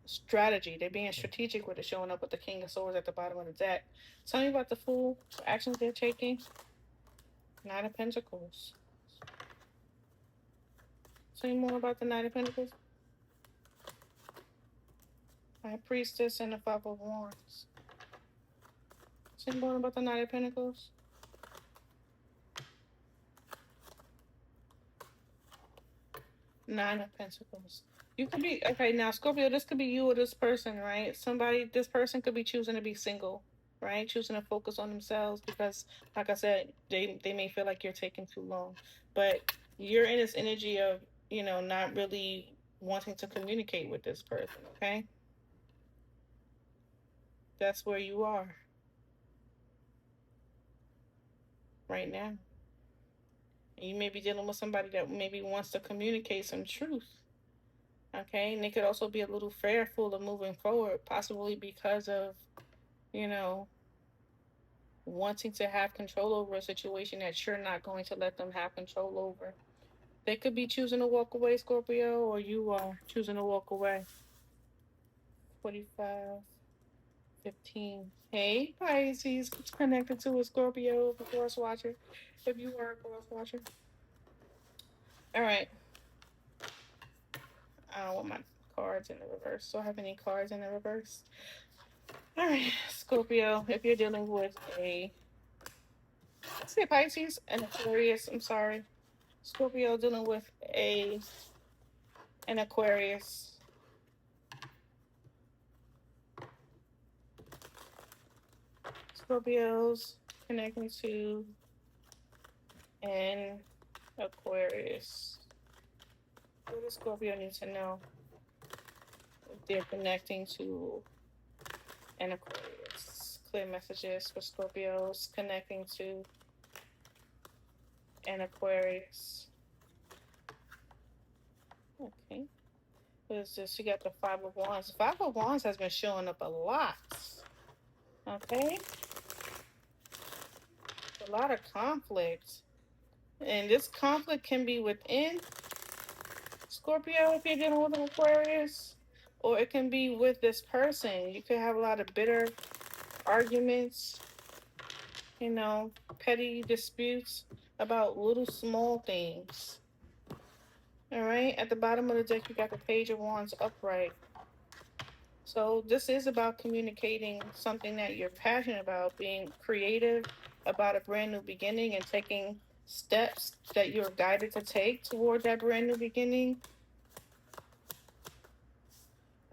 strategy. They're being strategic with it, showing up with the King of Swords at the bottom of the deck. Tell me about the Fool. What actions they're taking. Nine of Pentacles. Tell me more about the Nine of Pentacles. High Priestess and the Five of Wands. Tell me more about the Nine of Pentacles. Nine of Pentacles. You could be okay now, Scorpio. This could be you or this person, right? This person could be choosing to be single, right? Choosing to focus on themselves because, like I said, they may feel like you're taking too long. But you're in this energy of, not really wanting to communicate with this person, okay? That's where you are right now. And you may be dealing with somebody that maybe wants to communicate some truth. Okay, and they could also be a little fearful of moving forward, possibly because of, you know, wanting to have control over a situation that you're not going to let them have control over. They could be choosing to walk away, Scorpio, or you are choosing to walk away. 45, 15. Hey, Pisces, it's connected to a Scorpio, a cross watcher. If you are a cross watcher. All right. I don't want my cards in the reverse. Do I have any cards in the reverse? All right, Scorpio, if you're dealing with let's say Pisces and Aquarius, I'm sorry. Scorpio dealing with an Aquarius. Scorpios connecting to an Aquarius. What does Scorpio need to know if they're connecting to an Aquarius? Clear messages for Scorpios connecting to an Aquarius. Okay. What is this? You got the Five of Wands. Five of Wands has been showing up a lot. Okay. A lot of conflict. And this conflict can be within Scorpio if you're dealing with an Aquarius, or it can be with this person. You could have a lot of bitter arguments, petty disputes about little small things. All right. At the bottom of the deck, you got the Page of Wands upright. So this is about communicating something that you're passionate about, being creative about a brand new beginning and taking steps that you're guided to take toward that brand new beginning.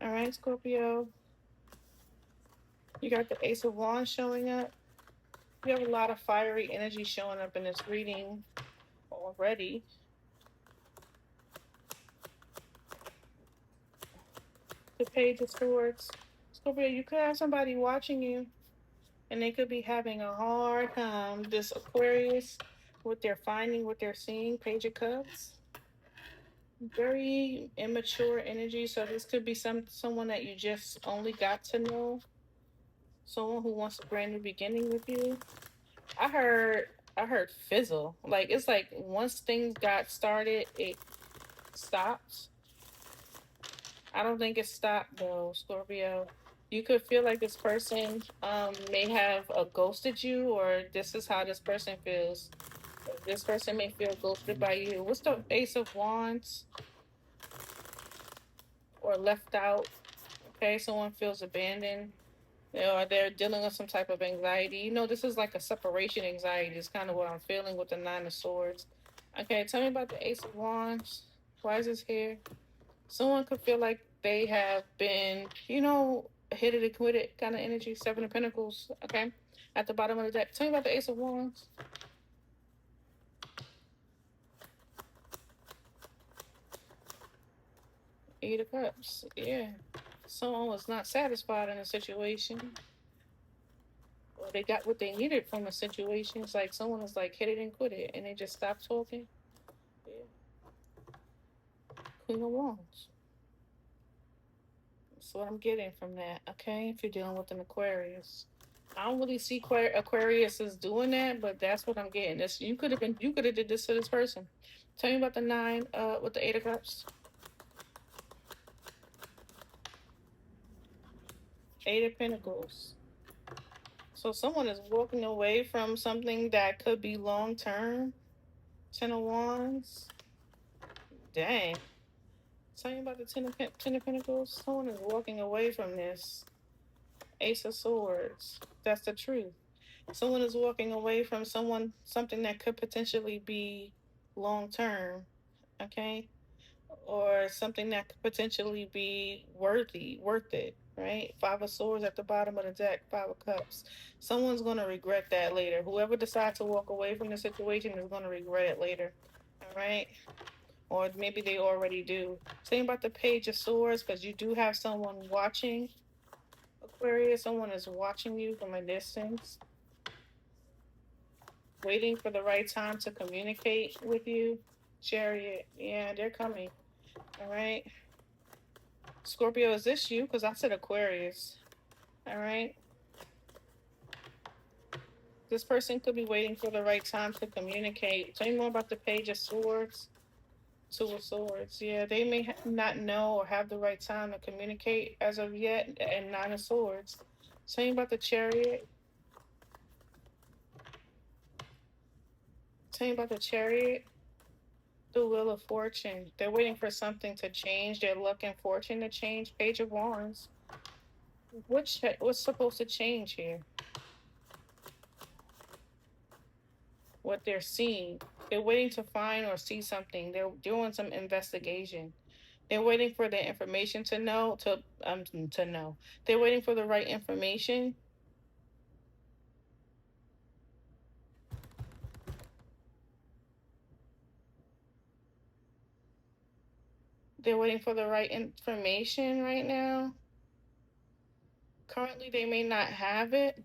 All right, Scorpio. You got the Ace of Wands showing up. You have a lot of fiery energy showing up in this reading already. The Page of Swords. Scorpio, you could have somebody watching you and they could be having a hard time. This Aquarius, what they're finding, what they're seeing. Page of Cups. Very immature energy. So this could be someone that you just only got to know. Someone who wants a brand new beginning with you. I heard fizzle. Like it's like once things got started, it stopped. I don't think it stopped though, Scorpio. You could feel like this person may have ghosted you, or this is how this person feels. This person may feel ghosted by you. What's the Ace of Wands? Or left out. Okay, someone feels abandoned. Or they're dealing with some type of anxiety. This is like a separation anxiety. It's kind of what I'm feeling with the Nine of Swords. Okay, tell me about the Ace of Wands. Why is this here? Someone could feel like they have been, hit it and quit it kind of energy. Seven of Pentacles. Okay, at the bottom of the deck. Tell me about the Ace of Wands. Eight of Cups. Yeah. Someone was not satisfied in a situation. Or they got what they needed from a situation. It's like someone was like hit it and quit it and they just stopped talking. Yeah. Queen of Wands. That's what I'm getting from that. Okay, if you're dealing with an Aquarius. I don't really see Aquarius as doing that, but that's what I'm getting. This you could have did this to this person. Tell me about the nine with the Eight of Cups. Eight of Pentacles. So someone is walking away from something that could be long term. Ten of Wands. Dang. Tell me about the Ten of Pentacles. Someone is walking away from this. Ace of Swords. That's the truth. Someone is walking away from something that could potentially be long term. Okay? Or something that could potentially be worth it. right? Five of Swords at the bottom of the deck, Five of Cups. Someone's going to regret that later. Whoever decides to walk away from the situation is going to regret it later, all right? Or maybe they already do. Same about the Page of Swords, because you do have someone watching, Aquarius. Someone is watching you from a distance, waiting for the right time to communicate with you. Chariot, yeah, they're coming, all right? Scorpio, is this you? Because I said Aquarius, all right? This person could be waiting for the right time to communicate. Tell me more about the Page of Swords, Two of Swords. Yeah, they may not know or have the right time to communicate as of yet. And Nine of Swords. Tell me about the Chariot. Tell me about the Chariot. The Wheel of Fortune. They're waiting for something to change. Their luck and fortune to change. Page of Wands. What's supposed to change here? What they're seeing. They're waiting to find or see something. They're doing some investigation. They're waiting for the information to know to know. They're waiting for the right information. They're waiting for the right information right now. Currently, they may not have it.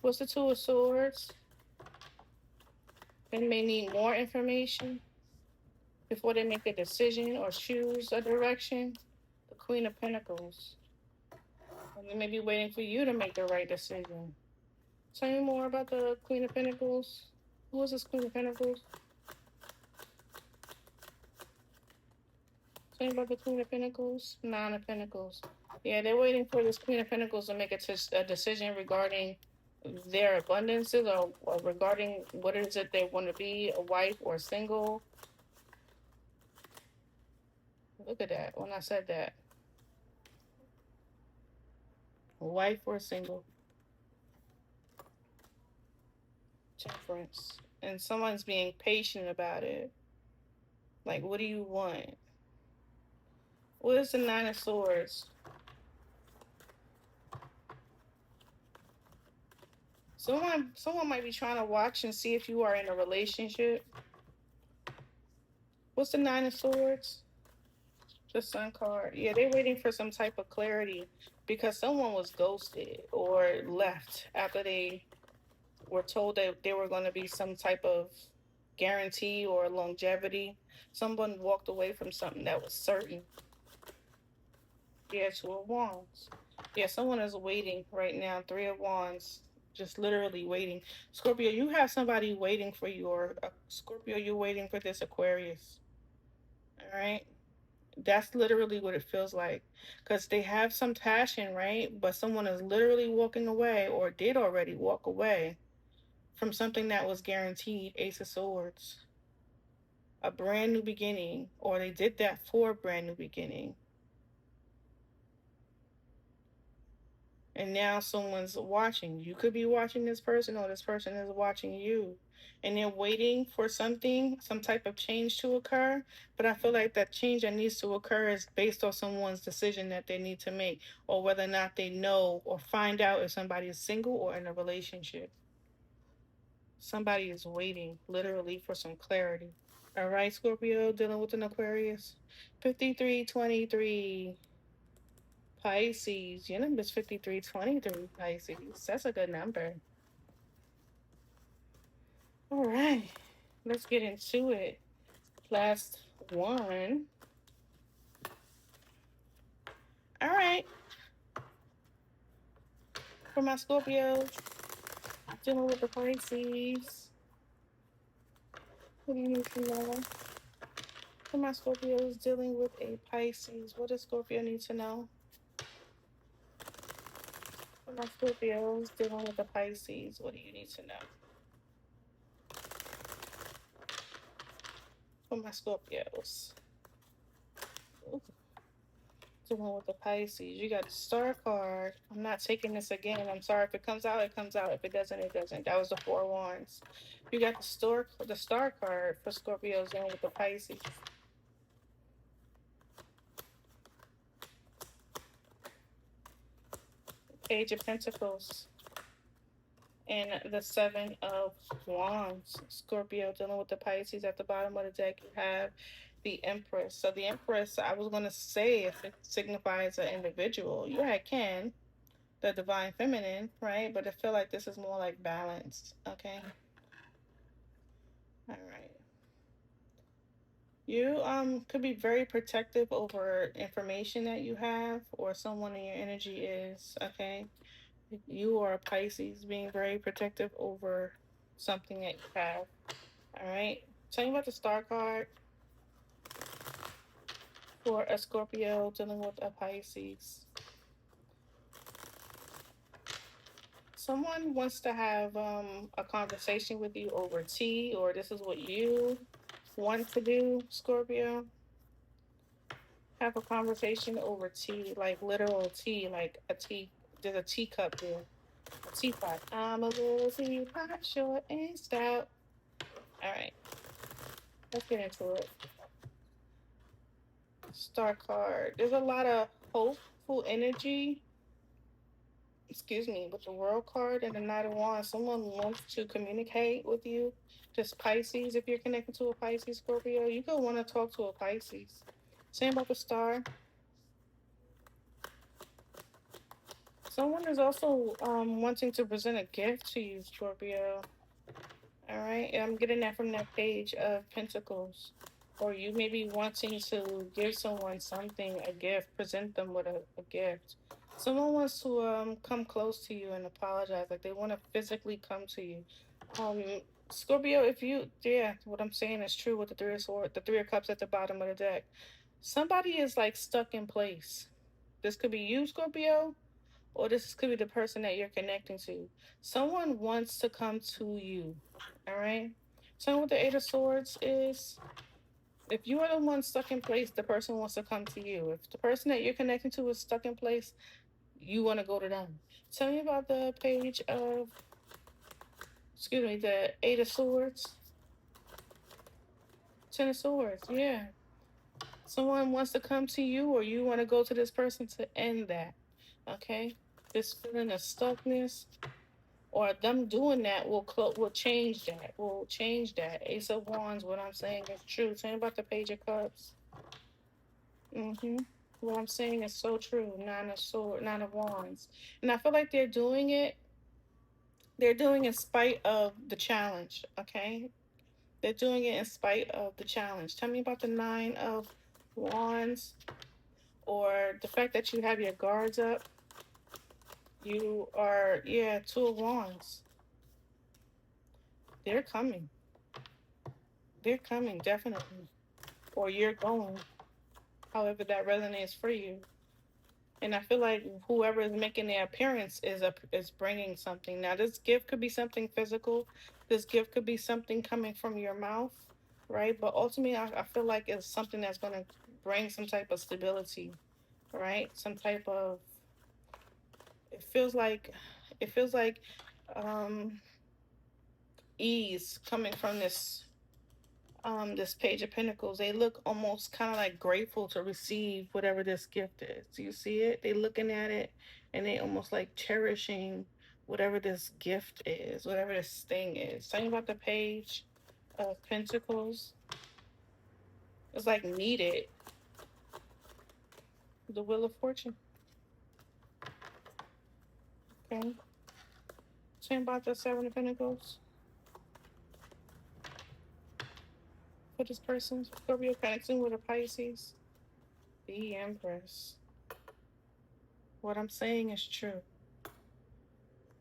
What's the Two of Swords? They may need more information before they make a decision or choose a direction. The Queen of Pentacles. And they may be waiting for you to make the right decision. Tell me more about the Queen of Pentacles. Who is this Queen of Pentacles? Tell me about the Queen of Pentacles. Nine of Pentacles. Yeah, they're waiting for this Queen of Pentacles to make a decision regarding their abundances or regarding what is it they want to be, a wife or single. Look at that when I said that. A wife or single. Temperance. And someone's being patient about it. Like, what do you want? What is the Nine of Swords? Someone might be trying to watch and see if you are in a relationship. What's the Nine of Swords? The Sun card. Yeah, they're waiting for some type of clarity because someone was ghosted or left after they were told that there were going to be some type of guarantee or longevity. Someone walked away from something that was certain. Yeah, Two of Wands. Yeah, someone is waiting right now. Three of Wands. Just literally waiting. Scorpio, you have somebody waiting for you, or Scorpio, you're waiting for this Aquarius. All right. That's literally what it feels like. Because they have some passion, right? But someone is literally walking away or did already walk away from something that was guaranteed. Ace of Swords. A brand new beginning. Or they did that for a brand new beginning. And now someone's watching. You could be watching this person, or this person is watching you. And they're waiting for something, some type of change to occur. But I feel like that change that needs to occur is based on someone's decision that they need to make, or whether or not they know or find out if somebody is single or in a relationship. Somebody is waiting, literally, for some clarity. All right, Scorpio, dealing with an Aquarius. 5323. Pisces. Your number is 5323, Pisces. That's a good number. All right. Let's get into it. Last one. All right. For my Scorpios, dealing with the Pisces. What do you need to know? For my Scorpios, dealing with a Pisces. What does Scorpio need to know? For my Scorpios, dealing with the Pisces. What do you need to know? For my Scorpios. Ooh. Dealing with the Pisces. You got the Star card. I'm not taking this again. I'm sorry. If it comes out, it comes out. If it doesn't, it doesn't. That was the Four Wands. You got the Star card for Scorpios dealing with the Pisces. Page of Pentacles and the Seven of Wands. Scorpio dealing with the Pisces. At the bottom of the deck, you have the Empress. So the Empress, I was going to say if it signifies an individual. Yeah, it can. The Divine Feminine, right? But I feel like this is more like balanced. Okay. All right. You could be very protective over information that you have or someone in your energy is, okay? You are a Pisces being very protective over something that you have. All right. Tell me about the Star card for a Scorpio dealing with a Pisces. Someone wants to have a conversation with you over tea, or this is what you want to do, Scorpio. Have a conversation over tea, like literal tea, like a tea. There's a teacup there, a teapot. I'm a little teapot, short and stout. All right, let's get into it. Star card. There's a lot of hopeful energy. Excuse me, with the World card and the Knight of Wands. Someone wants to communicate with you. Just Pisces. If you're connected to a Pisces, Scorpio, you could want to talk to a Pisces. Same about the Star. Someone is also wanting to present a gift to you, Scorpio. All right, I'm getting that from that Page of Pentacles. Or you may be wanting to give someone something, a gift, present them with a gift. Someone wants to come close to you and apologize, like they want to physically come to you. Um, Scorpio, if you, yeah, what I'm saying is true with the Three of Swords, the Three of Cups at the bottom of the deck. Somebody is like stuck in place. This could be you, Scorpio, or this could be the person that you're connecting to. Someone wants to come to you. All right. Tell me what the Eight of Swords is. If you are the one stuck in place, the person wants to come to you. If the person that you're connecting to is stuck in place, you want to go to them. Tell me about the Page of, excuse me, the Eight of Swords, Ten of Swords. Yeah. Someone wants to come to you, or you want to go to this person to end that. Okay. This feeling of stuckness, or them doing that will change that. Will change that. Ace of Wands. What I'm saying is true. Tell me about the Page of Cups. What I'm saying is so true. Nine of Wands, and I feel like they're doing it. They're doing it in spite of the challenge. Okay, they're doing it in spite of the challenge. Tell me about the Nine of Wands, or the fact that you have your guards up. You are, yeah, Two of Wands. They're coming. They're coming definitely, or you're going. However that resonates for you. And I feel like whoever is making their appearance is bringing something. Now, this gift could be something physical. This gift could be something coming from your mouth, right? But ultimately, I feel like it's something that's going to bring some type of stability, right? Some type of, it feels like, it feels like um, ease coming from this Page of Pentacles. They look almost kind of like grateful to receive whatever this gift is. Do you see it? They looking at it and they almost like cherishing whatever this gift is, whatever this thing is. Talking about the Page of Pentacles. It's like needed. The Wheel of Fortune. Okay. Talking about the Seven of Pentacles. For this person, Scorpio connecting with a Pisces. The Empress. What I'm saying is true.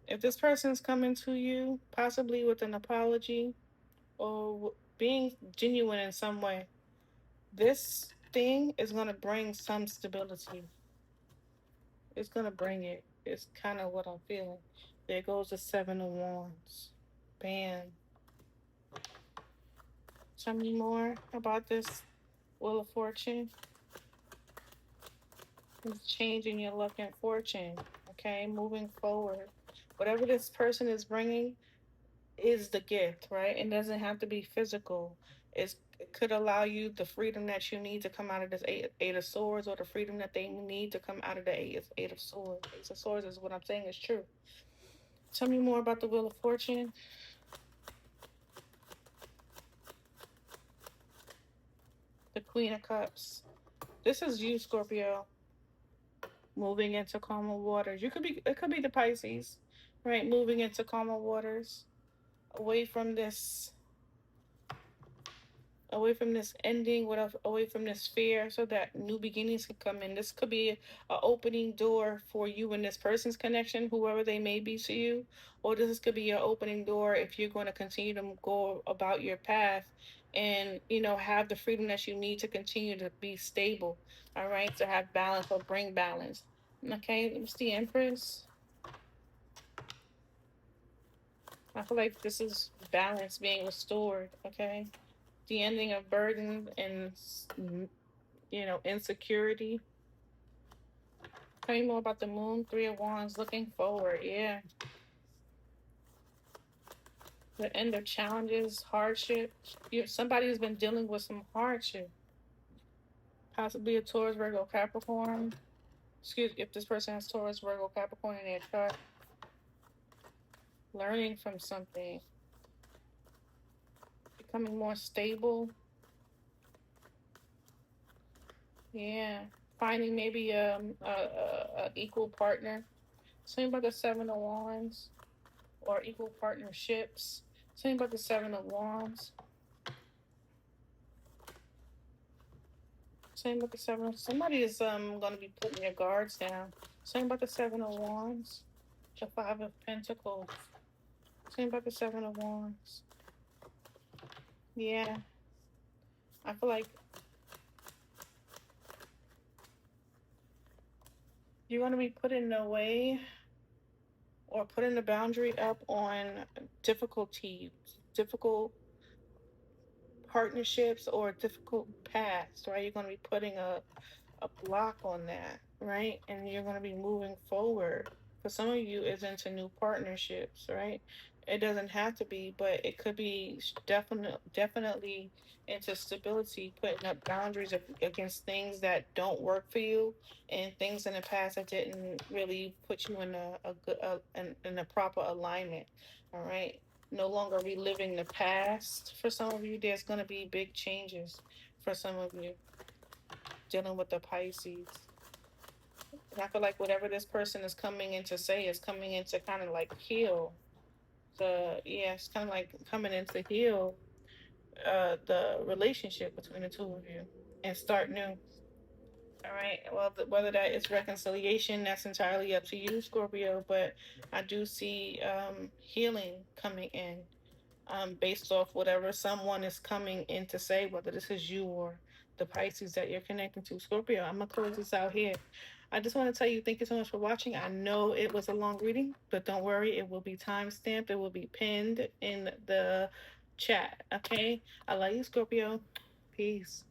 If this person's coming to you, possibly with an apology or being genuine in some way, this thing is going to bring some stability. It's going to bring it. It's kind of what I'm feeling. There goes the Seven of Wands. Bam. Tell me more about this Wheel of Fortune. It's changing your luck and fortune. Okay, moving forward. Whatever this person is bringing is the gift, right? It doesn't have to be physical. It's could allow you the freedom that you need to come out of this eight of swords, or the freedom that they need to come out of the eight of swords. Ace of swords is what I'm saying is true. Tell me more about the Wheel of Fortune. The Queen of Cups. This is you, Scorpio, moving into calmer waters. It could be the Pisces, right? Moving into calmer waters, away from this away from this ending, away from this fear, so that new beginnings can come in. This could be a opening door for you and this person's connection, whoever they may be to you, or this could be your opening door if you're going to continue to go about your path and have the freedom that you need to continue to be stable. All right, to have balance or bring balance. Okay, it's the Empress. I feel like this is balance being restored. Okay, the ending of burden and insecurity. Tell me more about the Moon. Three of Wands, looking forward. Yeah, the end of challenges, hardship. Somebody has been dealing with some hardship. Possibly a Taurus, Virgo, Capricorn. Excuse if this person has Taurus, Virgo, Capricorn in their chart. Learning from something. Becoming more stable. Yeah, finding maybe a equal partner. Same about the Seven of Wands, or equal partnerships. Same about the Seven of Wands. Same about the Seven. Somebody is gonna be putting their guards down. Same about the Seven of Wands. The Five of Pentacles. Same about the Seven of Wands. Yeah, I feel like you're gonna be putting away or putting the boundary up on difficulties, difficult partnerships, or difficult paths, right? You're going to be putting a block on that, right? And you're going to be moving forward. For some of you, it's into new partnerships, right? It doesn't have to be, but it could be definitely into stability, putting up boundaries against things that don't work for you, and things in the past that didn't really put you in a good in a proper alignment. All right, no longer reliving the past. For some of you, there's going to be big changes. For some of you, dealing with the Pisces. And I feel like whatever this person is coming in to say is coming in to kind of like heal it's kind of like coming in to heal the relationship between the two of you and start new. All right. Well, whether that is reconciliation, that's entirely up to you, Scorpio. But I do see healing coming in, based off whatever someone is coming in to say, whether this is you or the Pisces that you're connecting to. Scorpio, I'm going to close this out here. I just want to tell you, thank you so much for watching. I know it was a long reading, but don't worry, it will be time stamped. It will be pinned in the chat. Okay. I love you, Scorpio. Peace.